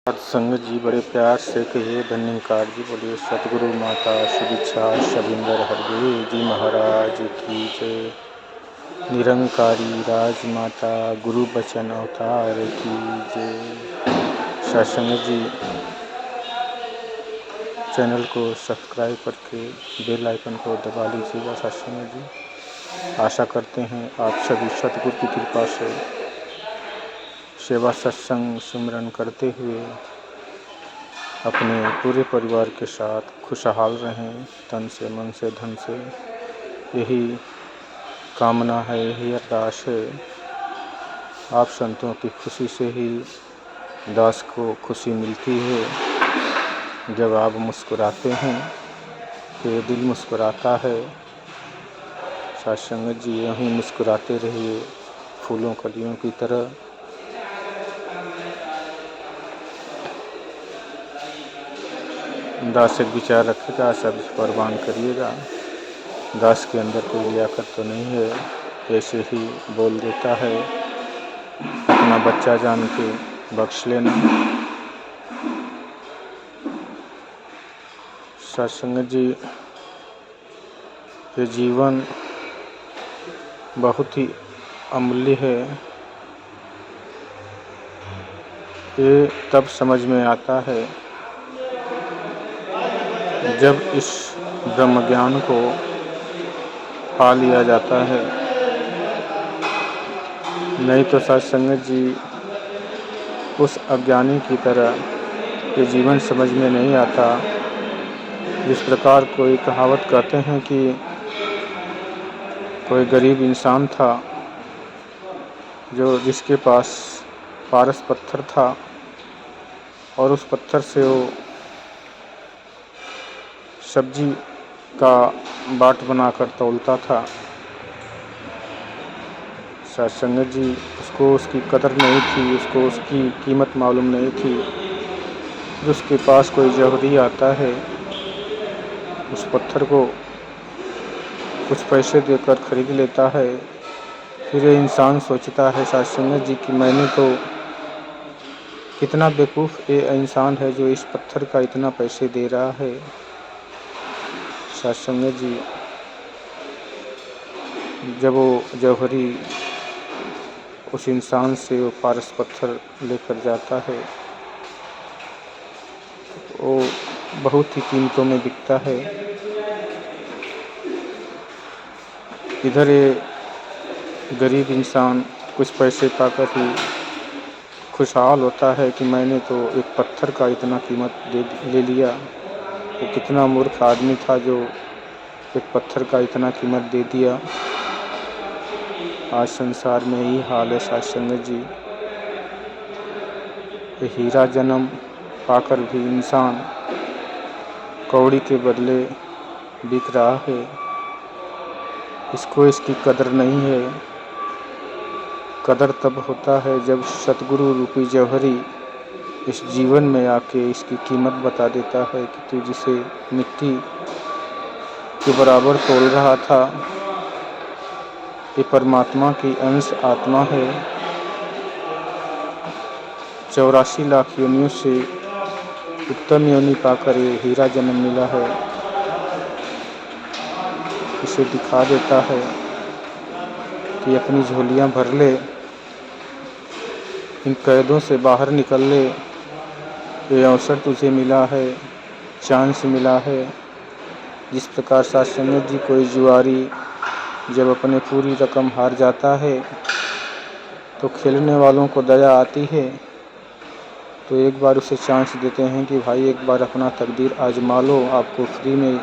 सत्संग जी बड़े प्यार से कहिए धन्यकार जी। बोलिए सतगुरु माता सुदीक्षा शबिंदर हरदेव जी महाराज की जय। निरंकारी राजमाता गुरु बचन अवतार की जय। सत्संग जी चैनल को सब्सक्राइब करके बेल आइकन को दबा लीजिएगा। सत्संग जी आशा करते हैं आप सभी सतगुरु की कृपा से सेवा सत्संग सिमरन करते हुए अपने पूरे परिवार के साथ खुशहाल रहें, तन से मन से धन से। यही कामना है, यही अरदास है। आप संतों की खुशी से ही दास को खुशी मिलती है। जब आप मुस्कुराते हैं तो ये दिल मुस्कुराता है। सत्संग जी यहीं मुस्कुराते रहिए फूलों कलियों की तरह। दास एक विचार रखेगा, सब कुर्बान करिएगा। दास के अंदर कोई लियाकत तो नहीं है, ऐसे ही बोल देता है। अपना बच्चा जान के बख्श लेना। सत्संग जी ये जीवन बहुत ही अमूल्य है। ये तब समझ में आता है जब इस ब्रह्म ज्ञान को पा लिया जाता है। नहीं तो सत्संग जी उस अज्ञानी की तरह ये जीवन समझ में नहीं आता। जिस प्रकार कोई कहावत कहते हैं कि कोई गरीब इंसान था जिसके पास पारस पत्थर था और उस पत्थर से वो सब्जी का बाट बनाकर तौलता था। सत्संग जी उसको उसकी कदर नहीं थी, उसको उसकी कीमत मालूम नहीं थी। फिर उसके पास कोई जौहरी आता है, उस पत्थर को कुछ पैसे देकर खरीद लेता है। फिर ये इंसान सोचता है सत्संग जी कि मैंने तो कितना बेवकूफ़ ये इंसान है जो इस पत्थर का इतना पैसे दे रहा है। सत्संग जी जब वो जौहरी उस इंसान से वो पारस पत्थर लेकर जाता है, वो बहुत ही कीमतों में बिकता है। इधर ये गरीब इंसान कुछ पैसे पाकर ही खुशहाल होता है कि मैंने तो एक पत्थर का इतना कीमत ले लिया। वो कितना मूर्ख आदमी था जो एक पत्थर का इतना कीमत दे दिया। आज संसार में यही हाल है सत्संग जी। ये हीरा जन्म पाकर भी इंसान कौड़ी के बदले बिक रहा है। इसको इसकी कदर नहीं है। कदर तब होता है जब सतगुरु रूपी जौहरी इस जीवन में आके इसकी कीमत बता देता है कि तू जिसे मिट्टी के बराबर तोल रहा था, ये परमात्मा की अंश आत्मा है। 84 लाख योनियों से उत्तम योनि पाकर ये हीरा जन्म मिला है। इसे दिखा देता है कि अपनी झोलियां भर ले, इन कैदों से बाहर निकल ले। ये अवसर तुझे मिला है, चांस मिला है। जिस प्रकार सत्संग जी कोई जुआरी जब अपने पूरी रकम हार जाता है तो खेलने वालों को दया आती है, तो एक बार उसे चांस देते हैं कि भाई एक बार अपना तकदीर आजमा लो। आपको फ्री में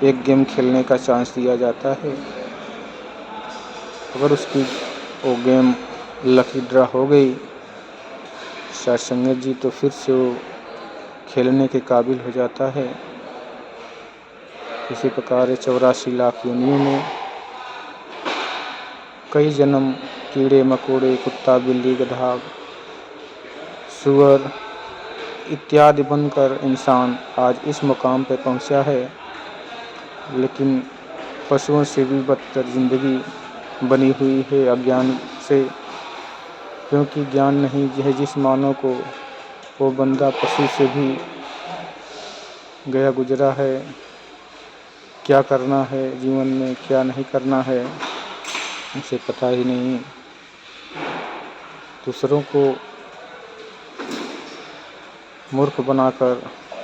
एक गेम खेलने का चांस दिया जाता है। अगर उसकी वो गेम लकी ड्रा हो गई सत्संग जी, तो फिर से वो खेलने के काबिल हो जाता है। इसी प्रकार 84 लाख योनियों में कई जन्म कीड़े मकोड़े, कुत्ता बिल्ली गधा सुअर इत्यादि बनकर इंसान आज इस मुकाम पर पहुंचा है। लेकिन पशुओं से भी बदतर जिंदगी बनी हुई है अज्ञान से, क्योंकि ज्ञान नहीं है जिस मानव को वो बंदा पशु से भी गया गुजरा है। क्या करना है जीवन में, क्या नहीं करना है, उसे पता ही नहीं। दूसरों को मूर्ख बनाकर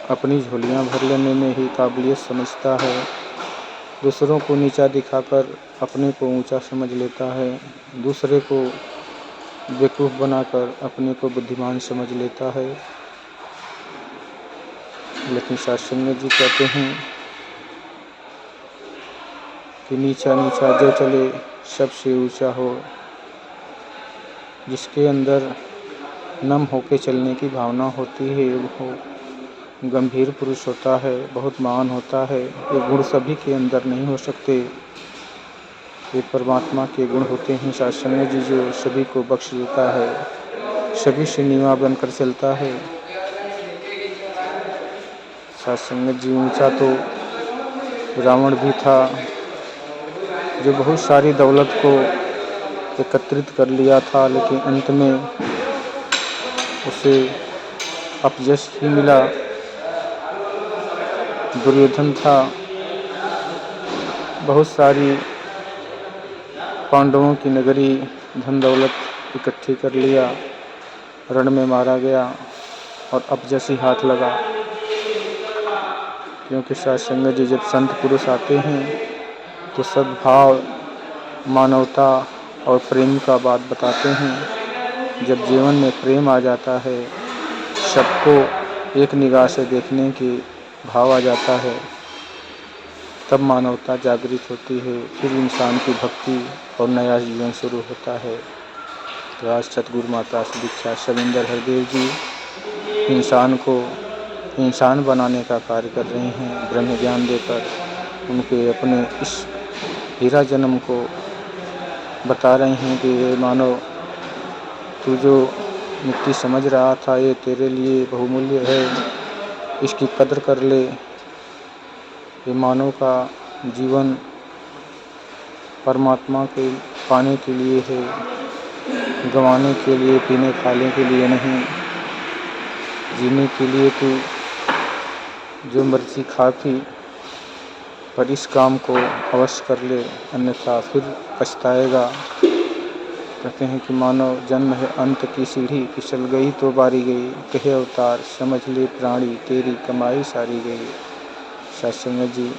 अपनी झोलियां भर लेने में ही काबिलियत समझता है। दूसरों को नीचा दिखाकर अपने को ऊंचा समझ लेता है। दूसरे को बेवकूफ़ बनाकर अपने को बुद्धिमान समझ लेता है। लेकिन सत्संग जी कहते हैं कि नीचा नीचा जो चले सबसे ऊंचा हो। जिसके अंदर नम होके चलने की भावना होती है वो गंभीर पुरुष होता है, बहुत महान होता है। ये गुण सभी के अंदर नहीं हो सकते। ये परमात्मा के गुण होते हैं सत्संग जी, जो सभी को बख्श देता है, सभी से नीवा बनकर चलता है। सत्संग जी ऊंचा तो रावण भी था, जो बहुत सारी दौलत को एकत्रित कर लिया था, लेकिन अंत में उसे अपयश ही मिला। दुर्योधन था, बहुत सारी पांडवों की नगरी धन दौलत इकट्ठी कर लिया, रण में मारा गया और अपयश ही हाथ लगा। क्योंकि सत्संग जी जब संत पुरुष आते हैं तो सद्भाव, मानवता और प्रेम का बात बताते हैं। जब जीवन में प्रेम आ जाता है, सबको एक निगाह से देखने की भाव आ जाता है, तब मानवता जागृत होती है। फिर इंसान की भक्ति और नया जीवन शुरू होता है। तो आज सतगुरु माता से दीक्षा शविंदर हरदेव जी इंसान को इंसान बनाने का कार्य कर रहे हैं, ब्रह्म ज्ञान देकर उनके अपने इस हीरा जन्म को बता रहे हैं कि ये मानव, तू जो मिट्टी समझ रहा था ये तेरे लिए बहुमूल्य है, इसकी कदर कर ले। ये मानव का जीवन परमात्मा के पाने के लिए है, गंवाने के लिए, पीने खाने के लिए नहीं। जीने के लिए तू जो मर्जी खा पी, पर इस काम को अवश्य कर ले, अन्यथा फिर पछताएगा। कहते हैं कि मानव जन्म है अंत की सीढ़ी, फिसल गई तो बारी गई, कहे अवतार समझ ले प्राणी, तेरी कमाई सारी गई। सत्संग जी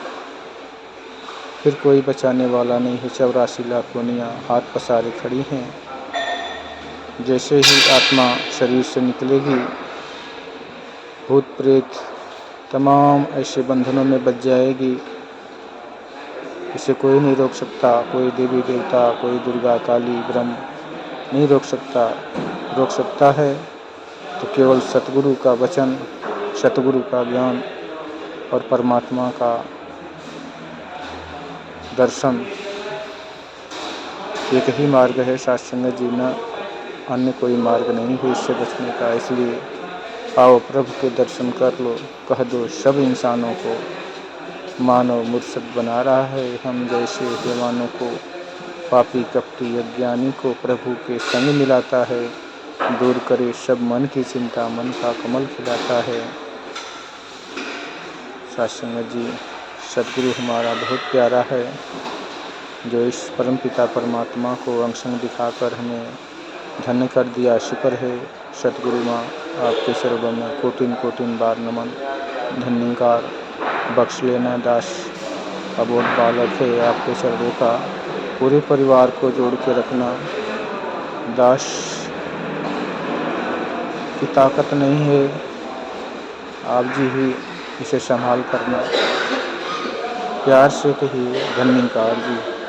फिर कोई बचाने वाला नहीं है। 84 लाख योनियाँ हाथ पसारे खड़ी हैं। जैसे ही आत्मा शरीर से निकलेगी, भूत प्रेत तमाम ऐसे बंधनों में बच जाएगी। इसे कोई नहीं रोक सकता, कोई देवी देवता, कोई दुर्गा काली ब्रह्म नहीं रोक सकता। रोक सकता है तो केवल सतगुरु का वचन, सतगुरु का ज्ञान और परमात्मा का दर्शन। एक ही मार्ग है सत्संग जीना, अन्य कोई मार्ग नहीं है इससे बचने का। इसलिए आओ प्रभु के दर्शन कर लो, कह दो सब इंसानों को, मानव मुर्शद बना रहा है हम जैसे हैवानों को। पापी कपटी अज्ञानी को प्रभु के संग मिलाता है, दूर करे सब मन की चिंता, मन का कमल खिलाता है। सत्संग जी सतगुरु हमारा बहुत प्यारा है, जो इस परमपिता परमात्मा को अंग दिखाकर हमें धन्य कर दिया। शुक्र है सतगुरु माँ, आपके चरणों में कोटिन कोटिन बार नमन। धन्यकार बख्श लेना, दास अबोध बालक है आपके चरणों का, पूरे परिवार को जोड़ के रखना। दास की ताकत नहीं है, आप जी ही इसे संभाल करना। प्यार से कहिए धन्यकार जी।